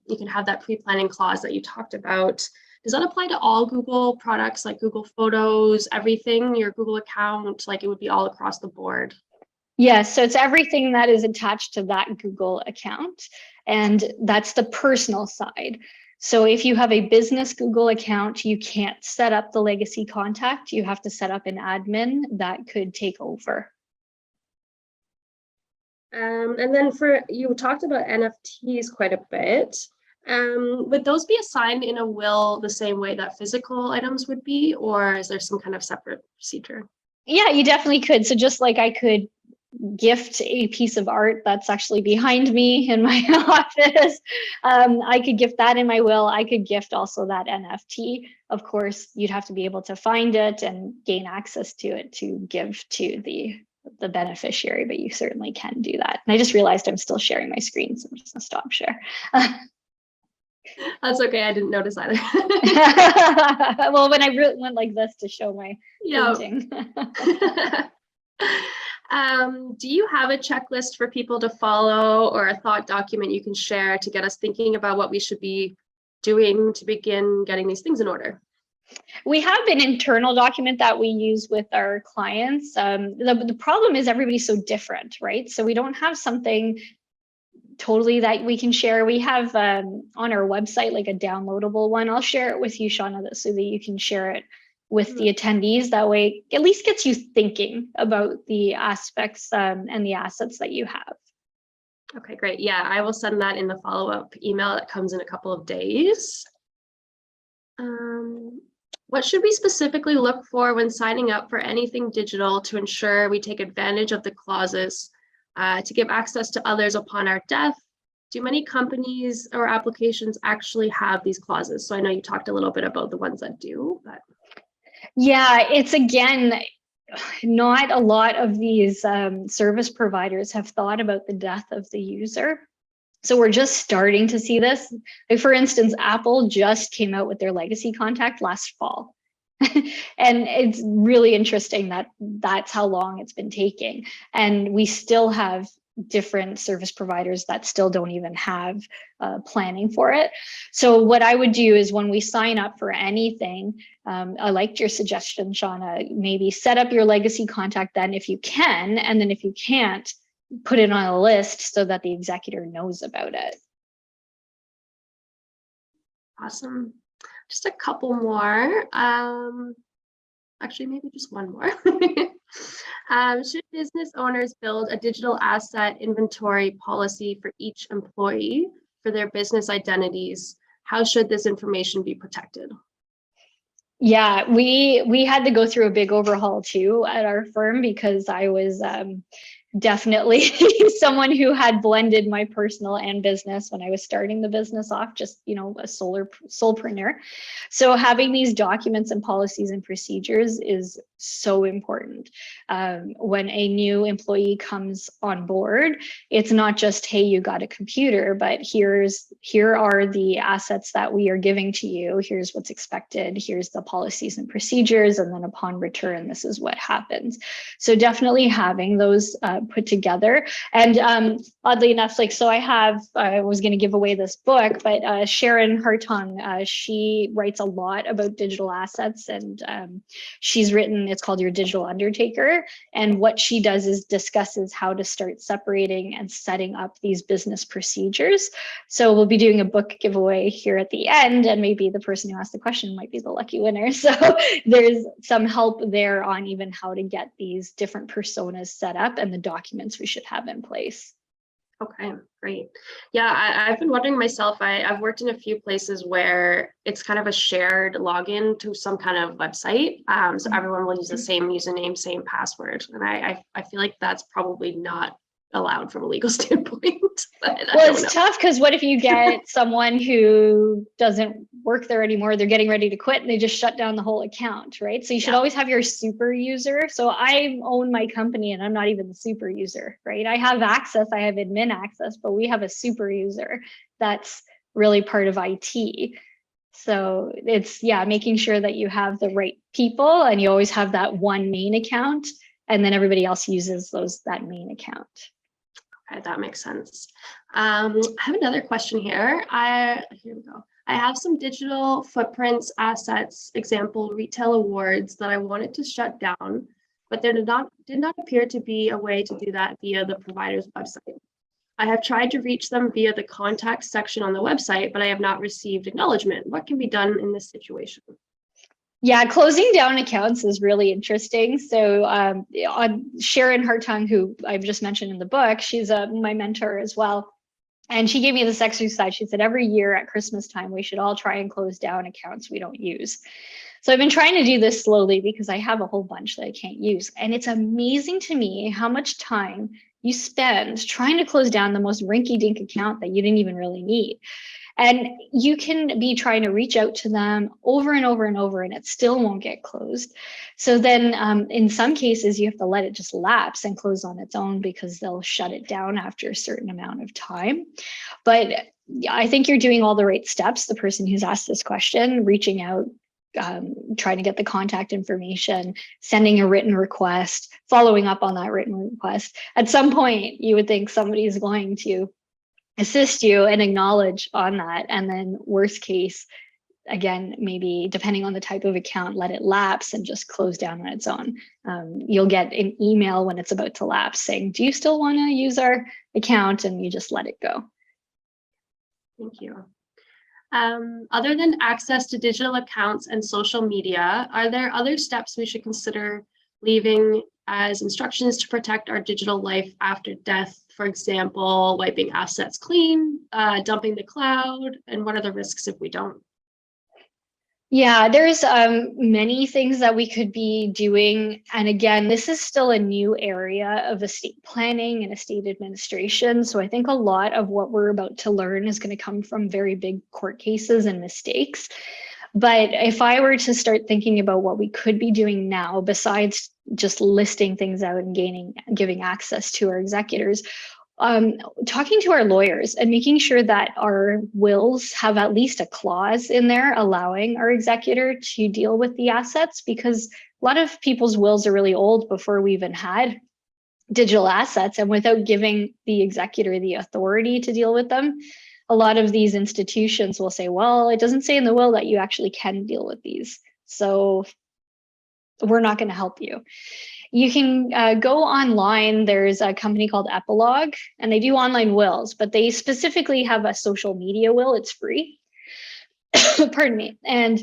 you can have that pre-planning clause that you talked about. Does that apply to all Google products, like Google Photos, everything, your Google account? Like it would be all across the board? Yes, so it's everything that is attached to that Google account, and that's the personal side. So if you have a business Google account, you can't set up the legacy contact. You have to set up an admin that could take over. And then you talked about NFTs quite a bit. Would those be assigned in a will the same way that physical items would be, or is there some kind of separate procedure? Yeah, you definitely could. So just like I could gift a piece of art that's actually behind me in my office, I could gift that in my will. I could gift also that NFT. Of course, you'd have to be able to find it and gain access to it to give to the beneficiary, but you certainly can do that. And I just realized I'm still sharing my screen, so I'm just gonna stop share. That's okay, I didn't notice either. Well, when I really went like this to show my painting. Do you have a checklist for people to follow, or a thought document you can share to get us thinking about what we should be doing to begin getting these things in order? We have an internal document that we use with our clients. The problem is everybody's so different, right? So we don't have something totally that we can share. We have on our website like a downloadable one. I'll share it with you, Shauna, so that you can share it with the attendees. That way it at least gets you thinking about the aspects and the assets that you have. Okay, great. Yeah, I will send that in the follow-up email that comes in a couple of days. What should we specifically look for when signing up for anything digital to ensure we take advantage of the clauses to give access to others upon our death? Do many companies or applications actually have these clauses? So I know you talked a little bit about the ones that do, but. Yeah, it's again, not a lot of these service providers have thought about the death of the user. So we're just starting to see this. Like for instance, Apple just came out with their legacy contact last fall. And it's really interesting that that's how long it's been taking. And we still have different service providers that still don't even have planning for it. So what I would do is when we sign up for anything, I liked your suggestion, Shauna, maybe set up your legacy contact then if you can, and then if you can't, put it on a list so that the executor knows about it. Awesome. Just a couple more. Actually, maybe just one more. Should business owners build a digital asset inventory policy for each employee for their business identities? How should this information be protected? Yeah, we had to go through a big overhaul too at our firm because I was definitely someone who had blended my personal and business when I was starting the business off, just, you know, a solopreneur. So having these documents and policies and procedures is so important. When a new employee comes on board, it's not just, hey, you got a computer, but here are the assets that we are giving to you. Here's what's expected. Here's the policies and procedures. And then upon return, this is what happens. So definitely having those put together. And oddly enough, like, so I was going to give away this book, but Sharon Hartung, she writes a lot about digital assets, and she's written, it's called Your Digital Undertaker. And what she does is discusses how to start separating and setting up these business procedures. So we'll be doing a book giveaway here at the end, and maybe the person who asked the question might be the lucky winner. So there's some help there on even how to get these different personas set up and the documents we should have in place. Okay, great. Yeah, I've been wondering myself, I've worked in a few places where it's kind of a shared login to some kind of website. So everyone will use the same username, same password. And I feel like that's probably not allowed from a legal standpoint. But well, it's tough because what if you get someone who doesn't work there anymore, they're getting ready to quit and they just shut down the whole account, right? So you should always have your super user. So I own my company and I'm not even the super user, right? I have access, I have admin access, but we have a super user that's really part of IT. So it's, yeah, making sure that you have the right people and you always have that one main account, and then everybody else uses that main account. Okay, that makes sense. I have another question here. Here we go. I have some digital footprints, assets, example, retail awards that I wanted to shut down, but there did not appear to be a way to do that via the provider's website. I have tried to reach them via the contact section on the website, but I have not received acknowledgement. What can be done in this situation? Yeah, closing down accounts is really interesting. So on Sharon Hartung, who I've just mentioned in the book, she's my mentor as well. And she gave me this exercise. She said, every year at Christmas time, we should all try and close down accounts we don't use. So I've been trying to do this slowly because I have a whole bunch that I can't use. And it's amazing to me how much time you spend trying to close down the most rinky-dink account that you didn't even really need. And you can be trying to reach out to them over and over and over, and it still won't get closed. So then in some cases, you have to let it just lapse and close on its own because they'll shut it down after a certain amount of time. But I think you're doing all the right steps. The person who's asked this question, reaching out, trying to get the contact information, sending a written request, following up on that written request. At some point, you would think somebody is going to assist you and acknowledge on that. And then worst case, again, maybe depending on the type of account, let it lapse and just close down on its own. You'll get an email when it's about to lapse saying, do you still want to use our account? And you just let it go. Thank you. Other than access to digital accounts and social media, are there other steps we should consider leaving as instructions to protect our digital life after death? For example, wiping assets clean, dumping the cloud, and what are the risks if we don't? Yeah, there's many things that we could be doing. And again, this is still a new area of estate planning and estate administration. So I think a lot of what we're about to learn is going to come from very big court cases and mistakes. But if I were to start thinking about what we could be doing now, besides just listing things out and giving access to our executors, talking to our lawyers and making sure that our wills have at least a clause in there allowing our executor to deal with the assets, because a lot of people's wills are really old before we even had digital assets, and without giving the executor the authority to deal with them, a lot of these institutions will say, well, it doesn't say in the will that you actually can deal with these, so we're not going to help you. You can go online. There's a company called Epilogue, and they do online wills, but they specifically have a social media will. It's free. Pardon me. And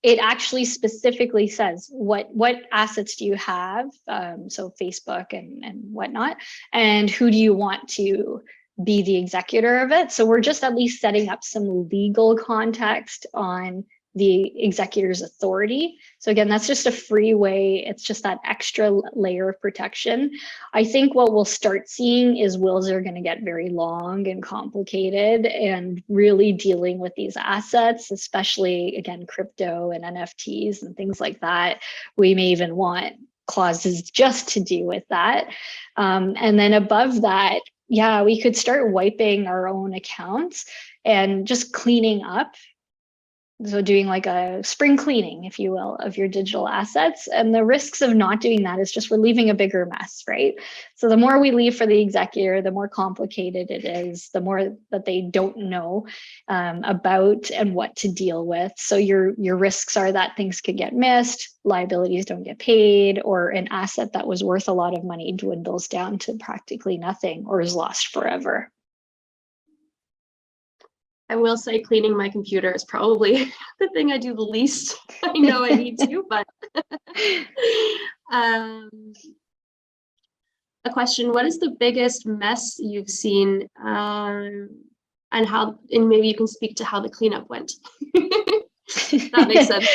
it actually specifically says what assets do you have, so Facebook and whatnot, and who do you want to be the executor of it. So we're just at least setting up some legal context on the executor's authority. So again, that's just a free way. It's just that extra layer of protection. I think what we'll start seeing is wills are going to get very long and complicated, and really dealing with these assets, especially again, crypto and NFTs and things like that. We may even want clauses just to deal with that. And then above that, yeah, we could start wiping our own accounts and just cleaning up. So doing like a spring cleaning, if you will, of your digital assets. And the risks of not doing that is just we're leaving a bigger mess, right? So the more we leave for the executor, the more complicated it is, the more that they don't know about and what to deal with. So your risks are that things could get missed, liabilities don't get paid, or an asset that was worth a lot of money dwindles down to practically nothing or is lost forever. I will say cleaning my computer is probably the thing I do the least. I know I need to, but a question: what is the biggest mess you've seen, and maybe you can speak to how the cleanup went. That makes sense.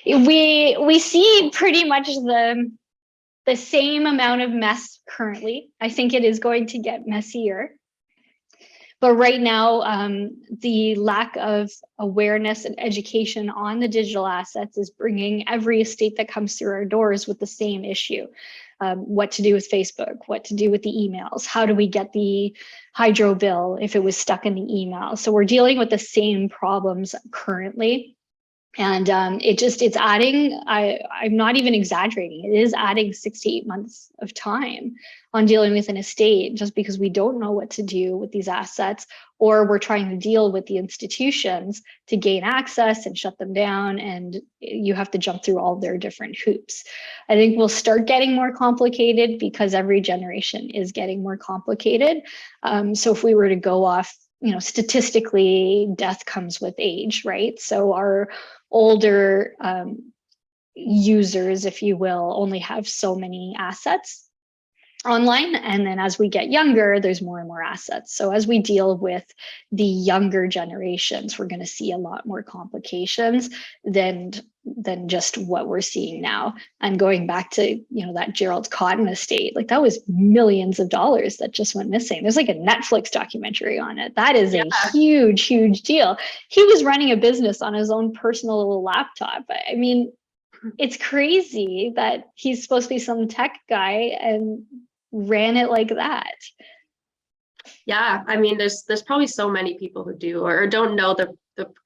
We see pretty much the same amount of mess currently. I think it is going to get messier. But right now, the lack of awareness and education on the digital assets is bringing every estate that comes through our doors with the same issue. What to do with Facebook, what to do with the emails, how do we get the hydro bill if it was stuck in the email? So we're dealing with the same problems currently. And it's adding, I'm not even exaggerating, it is adding 6 to 8 months of time on dealing with an estate, just because we don't know what to do with these assets, or we're trying to deal with the institutions to gain access and shut them down, and you have to jump through all their different hoops. I think we'll start getting more complicated because every generation is getting more complicated. So if we were to go off, statistically, death comes with age, right? So our older users, if you will, only have so many assets online. And then as we get younger, there's more and more assets. So as we deal with the younger generations, we're going to see a lot more complications than just what we're seeing now. And going back to, that Gerald Cotton estate, like that was millions of dollars that just went missing. There's like a Netflix documentary on it. That is a huge, huge deal. He was running a business on his own personal little laptop. I mean, it's crazy that he's supposed to be some tech guy and ran it like that. Yeah, I mean, there's probably so many people who do or don't know the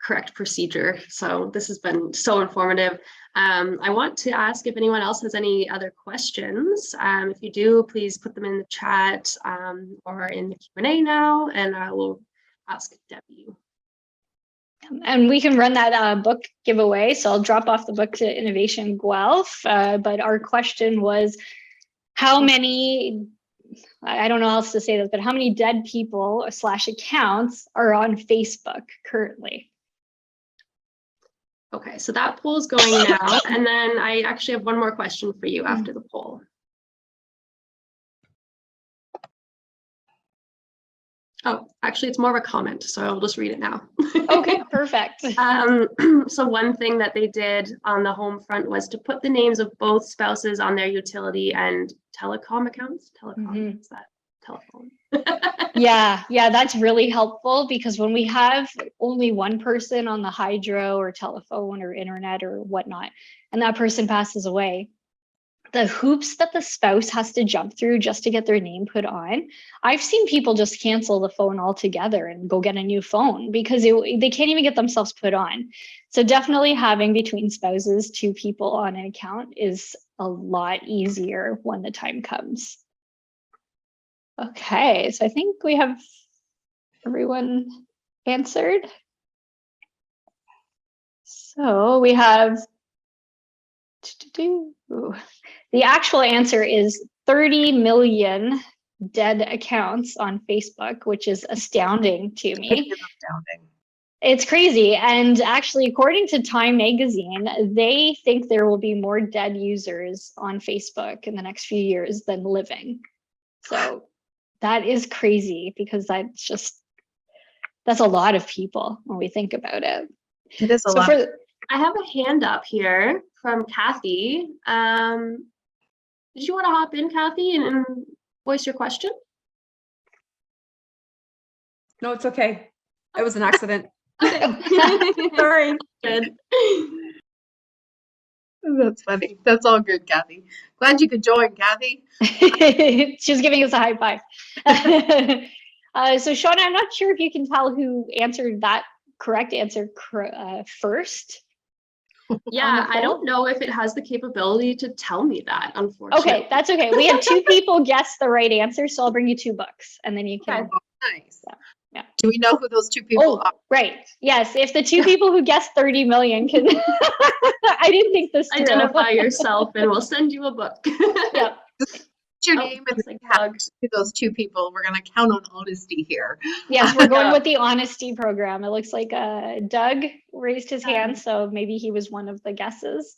correct procedure. So this has been so informative. I want to ask if anyone else has any other questions. If you do, please put them in the chat or in the Q&A now, and I will ask Debbie. And we can run that book giveaway. So I'll drop off the book to Innovation Guelph. But our question was, how many, I don't know how else to say this, but how many dead people / accounts are on Facebook currently? Okay, so that poll is going now. And then I actually have one more question for you after the poll. Oh, actually, it's more of a comment, so I'll just read it now. Okay, perfect. So one thing that they did on the home front was to put the names of both spouses on their utility and telecom accounts. Telecom, is that telephone? Yeah, that's really helpful, because when we have only one person on the hydro or telephone or internet or whatnot, and that person passes away, the hoops that the spouse has to jump through just to get their name put on. I've seen people just cancel the phone altogether and go get a new phone because they can't even get themselves put on. So definitely having between spouses 2 people on an account is a lot easier when the time comes. Okay, so I think we have everyone answered. So we have the actual answer is 30 million dead accounts on Facebook, which is astounding to me. It is astounding. It's crazy. And actually, according to Time magazine, they think there will be more dead users on Facebook in the next few years than living. So that is crazy, because that's a lot of people when we think about it. It is a lot. I have a hand up here from Kathy. Did you want to hop in, Kathy, and voice your question? No, it's okay. It was an accident. Okay. Sorry. Good. That's funny. That's all good, Kathy. Glad you could join, Kathy. She was giving us a high five. So Shauna, I'm not sure if you can tell who answered that correct answer first. Yeah, I don't know if it has the capability to tell me that, unfortunately. Okay, that's okay. We had 2 people guess the right answer, so I'll bring you 2 books and then you can. Okay. Nice. Yeah. Do we know who those 2 people are? Right. Yes. If the 2 people who guessed 30 million can, I didn't think this through. Identify yourself and we'll send you a book. Yep. What's your name and looks like Doug. to those 2 people? We're going to count on honesty here. Yes, we're going Yeah. with the honesty program. It looks like Doug raised his hand, so maybe he was one of the guesses.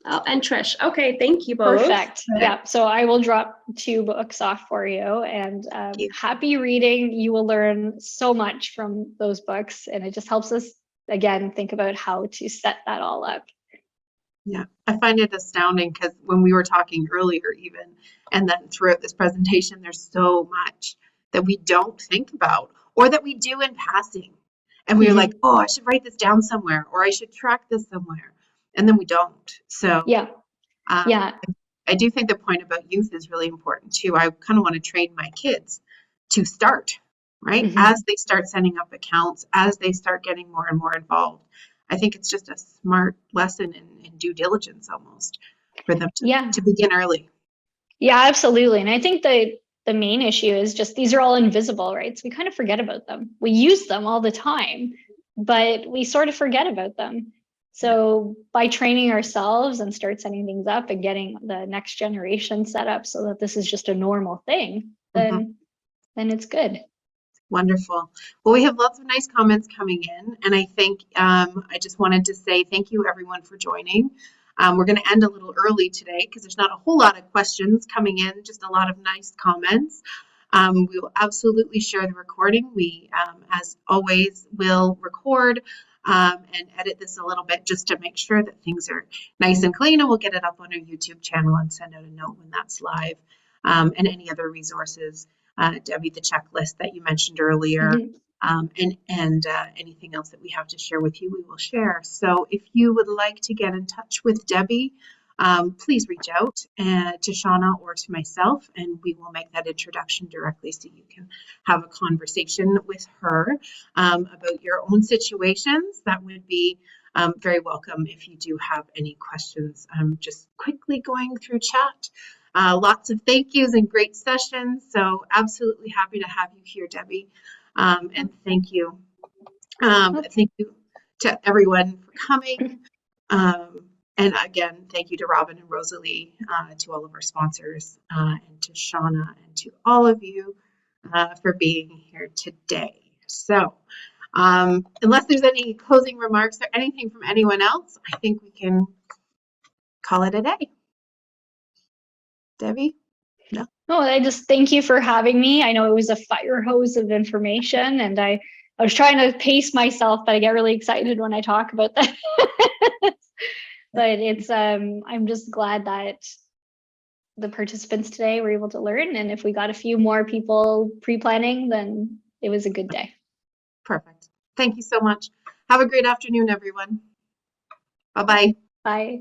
Oh, and Trish. Okay, thank you both. Perfect. Yeah, so I will drop 2 books off for you, and happy reading. You will learn so much from those books, and it just helps us, again, think about how to set that all up. Yeah, I find it astounding because when we were talking earlier even, and then throughout this presentation, there's so much that we don't think about or that we do in passing. And we're like, oh, I should write this down somewhere or I should track this somewhere. And then we don't. So Yeah. Yeah. I do think the point about youth is really important too. I kind of want to train my kids to start, right? As they start setting up accounts, as they start getting more and more involved. I think it's just a smart lesson in due diligence almost for them to begin early. Yeah, absolutely. And I think the main issue is just these are all invisible, right? So we kind of forget about them. We use them all the time, but we sort of forget about them. So by training ourselves and start setting things up and getting the next generation set up so that this is just a normal thing, then it's good. Wonderful. Well, we have lots of nice comments coming in, and I think I just wanted to say thank you everyone for joining. We're going to end a little early today because there's not a whole lot of questions coming in, just a lot of nice comments. We will absolutely share the recording. We, as always, will record and edit this a little bit just to make sure that things are nice and clean, and we'll get it up on our YouTube channel and send out a note when that's live, and any other resources. Debbie, the checklist that you mentioned earlier, and anything else that we have to share with you, we will share. So if you would like to get in touch with Debbie, please reach out to Shauna or to myself, and we will make that introduction directly so you can have a conversation with her about your own situations. That would be very welcome if you do have any questions. Just quickly going through chat. Lots of thank yous and great sessions. So absolutely happy to have you here, Debbie. And thank you. Thank you to everyone for coming. And again, thank you to Robin and Rosalie, to all of our sponsors, and to Shauna and to all of you for being here today. So unless there's any closing remarks or anything from anyone else, I think we can call it a day. Debbie? No. No, I just thank you for having me. I know it was a fire hose of information, and I was trying to pace myself, but I get really excited when I talk about that. But it's I'm just glad that the participants today were able to learn, and if we got a few more people pre-planning, then it was a good day. Perfect. Thank you so much. Have a great afternoon, everyone. Bye-bye. Bye.